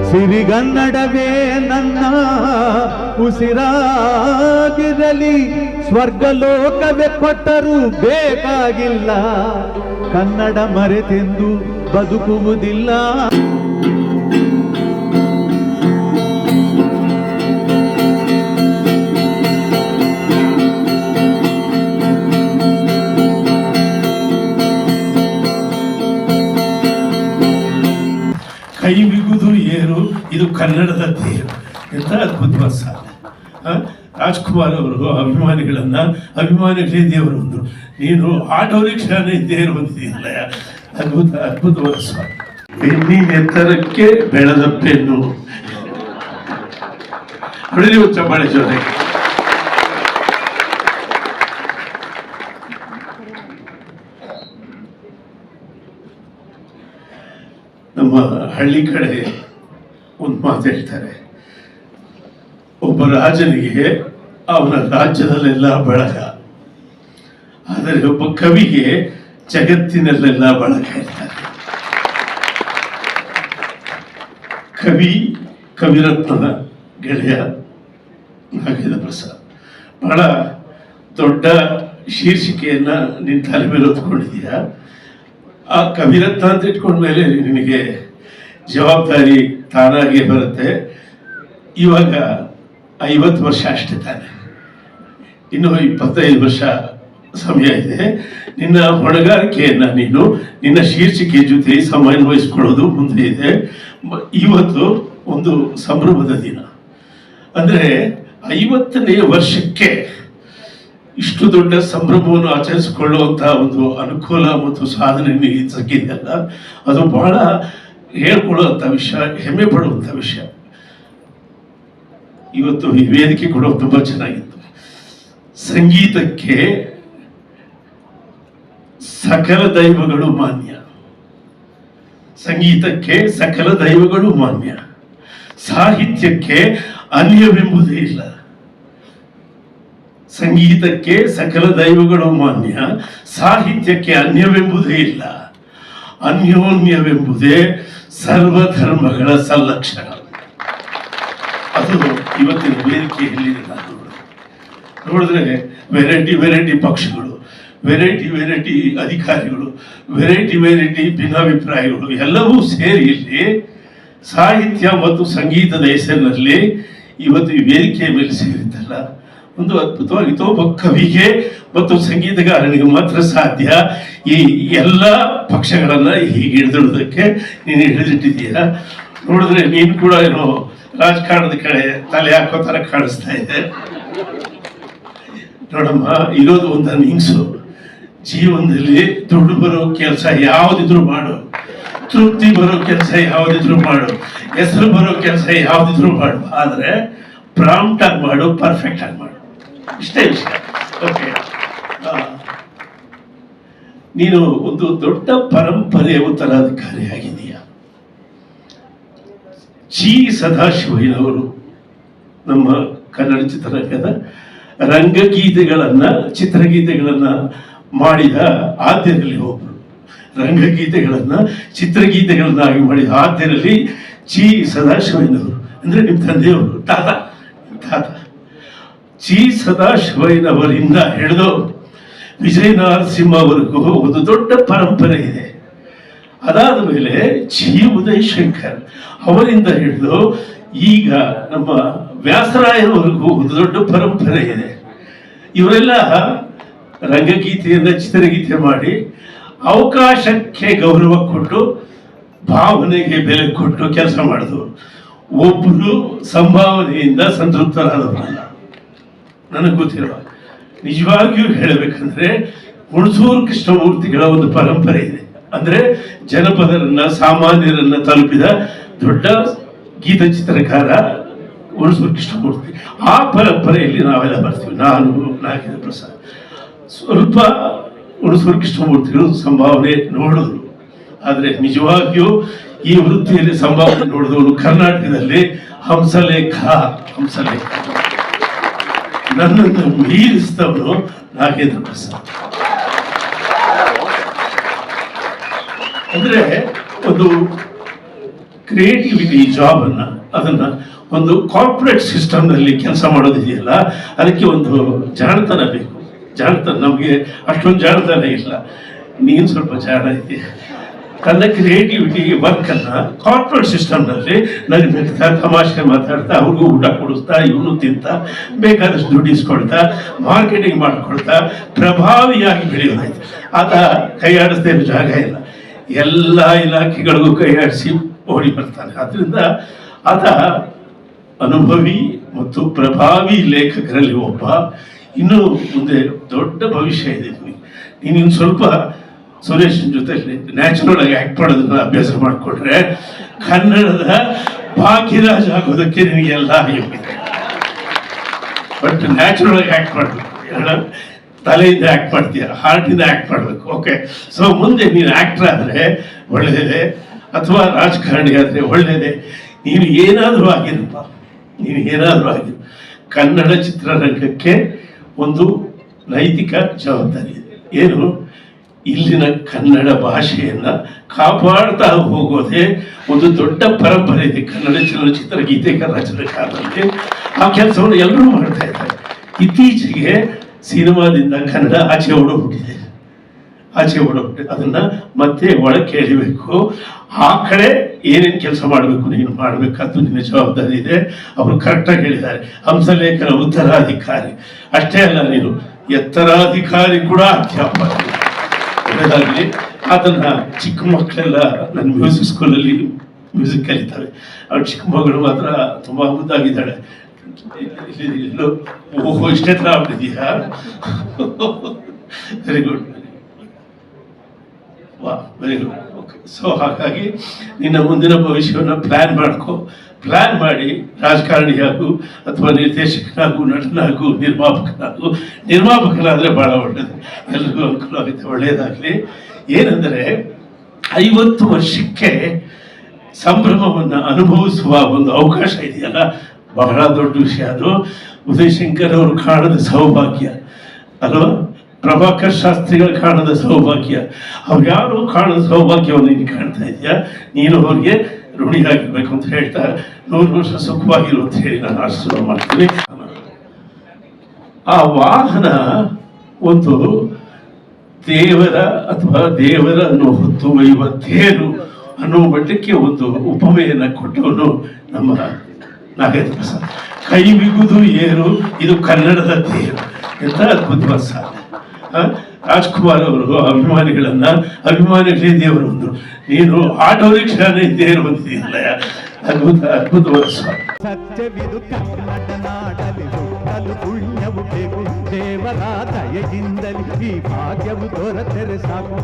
ಸಿರಿಗನ್ನಡವೇ ನನ್ನ ಉಸಿರಾಗಿರಲಿ, ಸ್ವರ್ಗಲೋಕವೇ ಕೊಟ್ಟರೂ ಬೇಕಾಗಿಲ್ಲ, ಕನ್ನಡ ಮರೆತೆಂದು ಬದುಕುವುದಿಲ್ಲ. ಕೈ ಬಿಗುದು ಏರು, ಇದು ಕನ್ನಡದ ತೇರು. ಎಂಥ ಅದ್ಭುತವಾದ ಸಾಧನೆ. ರಾಜ್ಕುಮಾರ್ ಅವರು ಅಭಿಮಾನಿಗಳೇ ದೇವರು ಅಂದರು. ನೀನು ಆಟೋ ರಿಕ್ಷಾನೇ ದೇವರು ಅಂತಿದೆಯಲ್ಲ, ಅದ್ಭುತವಾದ ಸಾಧನೆ. ಬೆನ್ನಿನ ಎತ್ತರಕ್ಕೆ ಬೆಳೆದ ಪೆನ್ನು. ಹೊಡೆದಿ ಚಪ್ಪಾಳೆ ಜೋರೆ. ನಮ್ಮ ಹಳ್ಳಿ ಕಡೆ ಒಂದು ಮಾತು ಹೇಳ್ತಾರೆ, ಒಬ್ಬ ರಾಜನಿಗೆ ಅವನ ರಾಜ್ಯದಲ್ಲೆಲ್ಲ ಬಳಗ, ಆದರೆ ಒಬ್ಬ ಕವಿಗೆ ಜಗತ್ತಿನಲ್ಲೆಲ್ಲ ಬಳಗ ಇರ್ತಾರೆ. ಕವಿರತ್ನದ ಗೆಳೆಯ ನಾಗೇಂದ್ರ ಪ್ರಸಾದ್ ಬಹಳ ದೊಡ್ಡ ಶೀರ್ಷಿಕೆಯನ್ನ ನಿನ್ನ ತಲೆ ಮೇಲೆ ಹೊತ್ಕೊಂಡಿದೀಯ. ಆ ಕವಿರತ್ನ ಅಂತ ಇಟ್ಕೊಂಡ್ಮೇಲೆ ನಿನಗೆ ಜವಾಬ್ದಾರಿ ತಾನಾಗೆ ಬರುತ್ತೆ. ಇವಾಗ 50 ವರ್ಷ ಅಷ್ಟೇ ತಾನೆ, ಇನ್ನು 25 ವರ್ಷ ಸಮಯ ಇದೆ. ನಿನ್ನ ಹೊಣೆಗಾರಿಕೆಯನ್ನ ನೀನು ನಿನ್ನ ಶೀರ್ಷಿಕೆ ಜೊತೆ ಸಮನ್ವಯಿಸ್ಕೊಳ್ಳೋದು ಮುಂದೆ ಇದೆ. ಇವತ್ತು ಒಂದು ಸಂಭ್ರಮದ ದಿನ. ಅಂದರೆ 50ನೇ ವರ್ಷಕ್ಕೆ ಇಷ್ಟು ದೊಡ್ಡ ಸಂಭ್ರಮವನ್ನು ಆಚರಿಸಿಕೊಳ್ಳುವಂತಹ ಒಂದು ಅನುಕೂಲ ಮತ್ತು ಸಾಧನೆ ಸಿಕ್ಕಿದೆಯಲ್ಲ, ಅದು ಬಹಳ ಹೇಳ್ಕೊಳ್ಳುವಂಥ ವಿಷಯ, ಹೆಮ್ಮೆ ಪಡುವಂಥ ವಿಷಯ. ಇವತ್ತು ಈ ವೇದಿಕೆ ಕೂಡ ತುಂಬ ಚೆನ್ನಾಗಿತ್ತು. ಸಂಗೀತಕ್ಕೆ ಸಕಲ ದೈವಗಳು ಮಾನ್ಯ, ಸಂಗೀತಕ್ಕೆ ಸಕಲ ದೈವಗಳು ಮಾನ್ಯ, ಸಾಹಿತ್ಯಕ್ಕೆ ಅನ್ಯವೆಂಬುದೇ ಇಲ್ಲ. ಸಂಗೀತಕ್ಕೆ ಸಕಲ ದೈವಗಳು ಮಾನ್ಯ, ಸಾಹಿತ್ಯಕ್ಕೆ ಅನ್ಯವೆಂಬುದೇ ಇಲ್ಲ, ಅನ್ಯೋನ್ಯವೆಂಬುದೇ ಸರ್ವಧರ್ಮಗಳ ಸಲ್ಲಕ್ಷಣ. ಅದು ಇವತ್ತಿನ ವೇದಿಕೆಯಲ್ಲಿ ನೋಡಿದ್ರೆ ವೆರೈಟಿ ಪಕ್ಷಗಳು, ವೆರೈಟಿ ಅಧಿಕಾರಿಗಳು, ವೆರೈಟಿ ಭಿನ್ನಾಭಿಪ್ರಾಯಗಳು ಎಲ್ಲವೂ ಸೇರಿ ಇಲ್ಲಿ ಸಾಹಿತ್ಯ ಮತ್ತು ಸಂಗೀತದ ಹೆಸರಿನಲ್ಲಿ ಇವತ್ತು ಈ ವೇದಿಕೆಯ ಮೇಲೆ ಸೇರಿದ್ದಲ್ಲ, ಒಂದು ಅದ್ಭುತವಾಗಿತ್ತು. ಒಬ್ಬ ಕವಿಗೆ ಮತ್ತು ಸಂಗೀತಗಾರನಿಗೆ ಮಾತ್ರ ಸಾಧ್ಯ ಈ ಎಲ್ಲ ಪಕ್ಷಗಳನ್ನ ಹೀಗೆ ಹಿಡಿದಿಡೋದಕ್ಕೆ ನೀನು ಹಿಡಿದಿಟ್ಟಿದ್ದೀಯ. ನೋಡಿದ್ರೆ ನೀನು ಕೂಡ ಏನೋ ರಾಜಕಾರಣದ ಕಡೆ ತಲೆ ಹಾಕೋ ತರ ಕಾಣಿಸ್ತಾ ಇದೆ. ನೋಡಮ್ಮ, ಇರೋದು ಒಂದು ಹಿಂಗ್ಸು. ಜೀವನದಲ್ಲಿ ದುಡ್ಡು ಬರೋ ಕೆಲಸ ಯಾವುದಿದ್ರು ಮಾಡು, ತೃಪ್ತಿ ಬರೋ ಕೆಲಸ ಯಾವುದಿದ್ರು ಮಾಡು, ಹೆಸರು ಬರೋ ಕೆಲಸ ಯಾವುದಿದ್ರು ಮಾಡು, ಆದರೆ ಪ್ರಾಂಪ್ಟ್ ಆಗಿ ಮಾಡು, ಪರ್ಫೆಕ್ಟ್ ಆಗಿ ಮಾಡು, ಇಷ್ಟೇ ವಿಷಯ. ಓಕೆ, ನೀನು ಒಂದು ದೊಡ್ಡ ಪರಂಪರೆಯ ಉತ್ತರಾಧಿಕಾರಿಯಾಗಿದೀಯ. ಜಿ ಸದಾಶಿವಯ್ಯನವರು ನಮ್ಮ ಕನ್ನಡ ಚಿತ್ರರಂಗದ ಚಿತ್ರಗೀತೆಗಳನ್ನ ಮಾಡಿದ ಆದ್ಯರಲ್ಲಿ ಒಬ್ಬರು. ಚಿತ್ರಗೀತೆಗಳನ್ನಾಗಿ ಮಾಡಿದ ಆದ್ಯರಲ್ಲಿ ಜಿ ಸದಾಶಿವಯ್ಯನವರು ಅಂದ್ರೆ ನಿಮ್ಮ ತಂದೆಯವರು, ತಾತ. ಜಿ ಸದಾಶಿವಯ್ಯನವರಿಂದ ಹಿಡಿದು ವಿಜಯ ನರಸಿಂಹವರೆಗೂ ಒಂದು ದೊಡ್ಡ ಪರಂಪರೆ ಇದೆ. ಅದಾದ ಮೇಲೆ ಜಿ ಉದಯಶಂಕರ್ ಅವರಿಂದ ಹಿಡಿದು ಈಗ ನಮ್ಮ ವ್ಯಾಸರಾಯನವರೆಗೂ ಒಂದು ದೊಡ್ಡ ಪರಂಪರೆ ಇದೆ. ಇವರೆಲ್ಲ ರಂಗಗೀತೆಯನ್ನ ಚಿತ್ರಗೀತೆ ಮಾಡಿ ಅವಕಾಶಕ್ಕೆ ಗೌರವ ಕೊಟ್ಟು ಭಾವನೆಗೆ ಬೆಲೆ ಕೊಟ್ಟು ಕೆಲಸ ಮಾಡಿದವರು. ಒಬ್ಬರು ಸಂಭಾವನೆಯಿಂದ ಸಂತೃಪ್ತರಾದವರಲ್ಲ. ನನಗೆ ಗೊತ್ತಿರುವ ನಿಜವಾಗಿಯೂ ಹೇಳಬೇಕಂದ್ರೆ ಹುಣಸೂರು ಕೃಷ್ಣಮೂರ್ತಿಗಳ ಒಂದು ಪರಂಪರೆ ಇದೆ. ಅಂದ್ರೆ ಜನಪದರನ್ನ ಸಾಮಾನ್ಯರನ್ನ ತಲುಪಿದ ದೊಡ್ಡ ಗೀತ ಚಿತ್ರಕಾರ ಹುಣಸೂರು ಕೃಷ್ಣಮೂರ್ತಿ. ಆ ಪರಂಪರೆಯಲ್ಲಿ ನಾವೆಲ್ಲ ಬರ್ತೀವಿ. ನಾನು ನಾಗೇಂದ್ರ ಪ್ರಸಾದ್ ಸ್ವಲ್ಪ ಹುಣಸೂರು ಕೃಷ್ಣಮೂರ್ತಿಗಳು ಸಂಭಾವನೆ ನೋಡಿದ್ರು. ಆದರೆ ನಿಜವಾಗಿಯೂ ಈ ವೃತ್ತಿಯಲ್ಲಿ ಸಂಭಾವನೆ ನೋಡಿದವರು ಕರ್ನಾಟಕದಲ್ಲಿ ಹಂಸಲೇಖ ನನ್ನನ್ನು ಮೀರಿಸಿದವನು ನಾಗೇಂದ್ರ ಪ್ರಸಾದ್. ಅಂದ್ರೆ ಒಂದು ಕ್ರಿಯೇಟಿವಿಟಿ ಜಾಬನ್ನು ಅದನ್ನು ಒಂದು ಕಾರ್ಪೊರೇಟ್ ಸಿಸ್ಟಮ್ನಲ್ಲಿ ಕೆಲಸ ಮಾಡೋದಿದೆಯಲ್ಲ, ಅದಕ್ಕೆ ಒಂದು ಜಾಣತನ ಬೇಕು. ಜಾಣತನ ನಮಗೆ ಅಷ್ಟೊಂದು ಜಾಣತನ ಇಲ್ಲ, ನೀನು ಸ್ವಲ್ಪ ಜಾಣ ಇದೆಯಾ. ತನ್ನ ಕ್ರಿಯೇಟಿವಿಟಿ ವರ್ಕನ್ನು ಕಾರ್ಪೊರೇಟ್ ಸಿಸ್ಟಮ್ನಲ್ಲಿ ನಗ್ತಾ ತಮಾಷೆ ಮಾತಾಡ್ತಾ ಅವ್ರಿಗೂ ಊಟ ಕೊಡಿಸ್ತಾ ಇವನು ತಿಂತ ಬೇಕಾದಷ್ಟು ದುಡ್ಡಿಸ್ಕೊಳ್ತಾ ಮಾರ್ಕೆಟಿಂಗ್ ಮಾಡ್ಕೊಳ್ತಾ ಪ್ರಭಾವಿಯಾಗಿ ಬೆಳೆಯೋದಾಯ್ತು. ಆತ ಕೈಯಾಡಿಸ್ದೇ ಇರೋ ಜಾಗ ಇಲ್ಲ, ಎಲ್ಲ ಇಲಾಖೆಗಳಿಗೂ ಕೈಯಾಡಿಸಿ ಓಡಿ ಬರ್ತಾನೆ. ಆದ್ದರಿಂದ ಆತ ಅನುಭವಿ ಮತ್ತು ಪ್ರಭಾವಿ ಲೇಖಕರಲ್ಲಿ ಒಬ್ಬ. ಇನ್ನೂ ಮುಂದೆ ದೊಡ್ಡ ಭವಿಷ್ಯ ಇದೆ. ನೀನು ಸ್ವಲ್ಪ ಸುರೇಶನ್ ಜೊತೆ ನ್ಯಾಚುರಲ್ ಆಗಿ ಆಕ್ಟ್ ಮಾಡೋದನ್ನ ಅಭ್ಯಾಸ ಮಾಡಿಕೊಂಡ್ರೆ ಕನ್ನಡದ ಭಾಗ್ಯರಾಜ್ ಆಗೋದಕ್ಕೆ ನಿನಗೆಲ್ಲ ಆಗಿದೆ. ಬಟ್ ನ್ಯಾಚುರಲ್ ಆಗಿ ಆಕ್ಟ್ ಮಾಡಬೇಕು, ತಲೆಯಿಂದ ಆಕ್ಟ್ ಮಾಡ್ತೀಯ, ಹಾರ್ಟಿಂದ ಆಕ್ಟ್ ಮಾಡಬೇಕು. ಓಕೆ, ಸೊ ಮುಂದೆ ನೀನು ಆಕ್ಟರ್ ಆದರೆ ಒಳ್ಳೆಯದೇ, ಅಥವಾ ರಾಜಕಾರಣಿ ಆದರೆ ಒಳ್ಳೆಯದೇ. ನೀನು ಏನಾದರೂ ಆಗಿರಪ್ಪ, ನೀನು ಏನಾದರೂ ಆಗಿರು, ಕನ್ನಡ ಚಿತ್ರರಂಗಕ್ಕೆ ಒಂದು ನೈತಿಕ ಜವಾಬ್ದಾರಿ ಇದೆ. ಏನು? ಇಲ್ಲಿನ ಕನ್ನಡ ಭಾಷೆಯನ್ನು ಕಾಪಾಡ್ತಾ ಹೋಗೋದೇ ಒಂದು ದೊಡ್ಡ ಪರಂಪರೆ ಇದೆ ಕನ್ನಡ ಚಲನಚಿತ್ರ ಗೀತೆಗಳ ರಚನೆಕಾರರಲ್ಲಿ. ಆ ಕೆಲಸವನ್ನು ಎಲ್ಲರೂ ಮಾಡ್ತಾ ಇದ್ದಾರೆ. ಇತ್ತೀಚೆಗೆ ಸಿನಿಮಾದಿಂದ ಕನ್ನಡ ಆಚೆ ಓಡೋಗ್ಬಿಟ್ಟಿದೆ. ಅದನ್ನು ಮತ್ತೆ ಒಳಕ್ಕೆ ಎಳಿಬೇಕು. ಆ ಕಡೆ ಏನೇನು ಕೆಲಸ ಮಾಡಬೇಕು ನೀನು ಮಾಡಬೇಕಾದ್ದು ನಿನ್ನ ಜವಾಬ್ದಾರಿ ಇದೆ. ಅವರು ಕರೆಕ್ಟಾಗಿ ಹೇಳಿದ್ದಾರೆ. ಹಂಸಲೇಖನ ಉತ್ತರಾಧಿಕಾರಿ ಅಷ್ಟೇ ಅಲ್ಲ, ನೀನು ಎತ್ತರಾಧಿಕಾರಿ ಕೂಡ ಅಧ್ಯಾಪಕ. ಒಳ್ಳೆಯದಾಗಲಿ. ಅದನ್ನು ಚಿಕ್ಕ ಮಕ್ಕಳೆಲ್ಲ ನನ್ನ ಮ್ಯೂಸಿಕ್ ಸ್ಕೂಲಲ್ಲಿ ಮ್ಯೂಸಿಕ್ ಕಲಿತಾರೆ. ಅವ್ರ ಚಿಕ್ಕ ಮಗಳು ಮಾತ್ರ ತುಂಬ ಮುದ್ದಾಗಿದ್ದಾಳೆ. ಓಹೋ, ಇಷ್ಟೇ ಥರ ಆಗ್ಬಿಟ್ಟಿದೆಯಾ? Very good, very good. Okay, so ಹಾಗಾಗಿ ನಿನ್ನ ಮುಂದಿನ ಭವಿಷ್ಯವನ್ನು ಪ್ಲ್ಯಾನ್ ಮಾಡಿ ರಾಜಕಾರಣಿಯಾಗು ಅಥವಾ ನಿರ್ದೇಶಕನಾಗು, ನಟನಾಗು, ನಿರ್ಮಾಪಕನಾದರೆ ಭಾಳ ಒಳ್ಳೆಯದು, ಎಲ್ರಿಗೂ ಅನುಕೂಲ ಆಗುತ್ತೆ. ಒಳ್ಳೆಯದಾಗಲಿ. ಏನೆಂದರೆ 50 ವರ್ಷಕ್ಕೆ ಸಂಭ್ರಮವನ್ನು ಅನುಭವಿಸುವ ಒಂದು ಅವಕಾಶ ಇದೆಯಲ್ಲ, ಬಹಳ ದೊಡ್ಡ ವಿಷಯ ಅದು. ಉದಯಶಂಕರ್ ಅವರು ಕಾಣದ ಸೌಭಾಗ್ಯ ಅಲ್ವಾ? ಪ್ರಭಾಕರ್ ಶಾಸ್ತ್ರಿಗಳು ಕಾಣದ ಸೌಭಾಗ್ಯ. ಅವ್ರು ಯಾರು ಕಾಣದ ಸೌಭಾಗ್ಯವನ್ನು ನೀನು ಕಾಣ್ತಾ ಇದೆಯಾ? ನೀನು ಅವ್ರಿಗೆ ಋಣಿಯಾಗಿರ್ಬೇಕು ಅಂತ ಹೇಳ್ತಾ 100 ವರ್ಷ ಸುಖವಾಗಿರು ಅಂತ ಹೇಳಿ ನಾನು ಆಶೀರ್ವಾದ ಮಾಡ್ತೀನಿ. ಆ ವಾಹನ ಒಂದು ದೇವರನ್ನು ಹೊತ್ತು ಒಯ್ಯುವ ತೇರು ಅನ್ನೋ ಮಟ್ಟಕ್ಕೆ ಒಂದು ಉಪಮೆಯನ್ನು ಕೊಟ್ಟವನು ನಮ್ಮ ನಾಗೇಂದ್ರ ಪ್ರಸಾದ್. ಕೈ ಬಿಗುದು ಏರು, ಇದು ಕನ್ನಡದ ತೇರು. ಎಂತ ಅದ್ಭುತವಾದ ಸಾಧನೆ. ರಾಜ್ಕುಮಾರ್ ಅವರು ಅಭಿಮಾನಿಗಳೇ ದೇವರು ಅಂದರು. ನೀನು ಆಟೋ ರಿಕ್ಷಾನೇ ತೇರು ಬಂದಿದೆಯಲ್ಲ, ಅದ್ಭುತವಾದ ಸಾಧನೆ. ಸತ್ಯವಿದು ಕನ್ನಡ ನಾಡಲಿ ಹುಟ್ಟಲು ಪುಣ್ಯವು ಬೇಕು. ದೇವರ ದಯೆಯಿಂದಲಿ ಈ ಭಾಗ್ಯವು ದೊರೆತರೆ ಸಾಕು.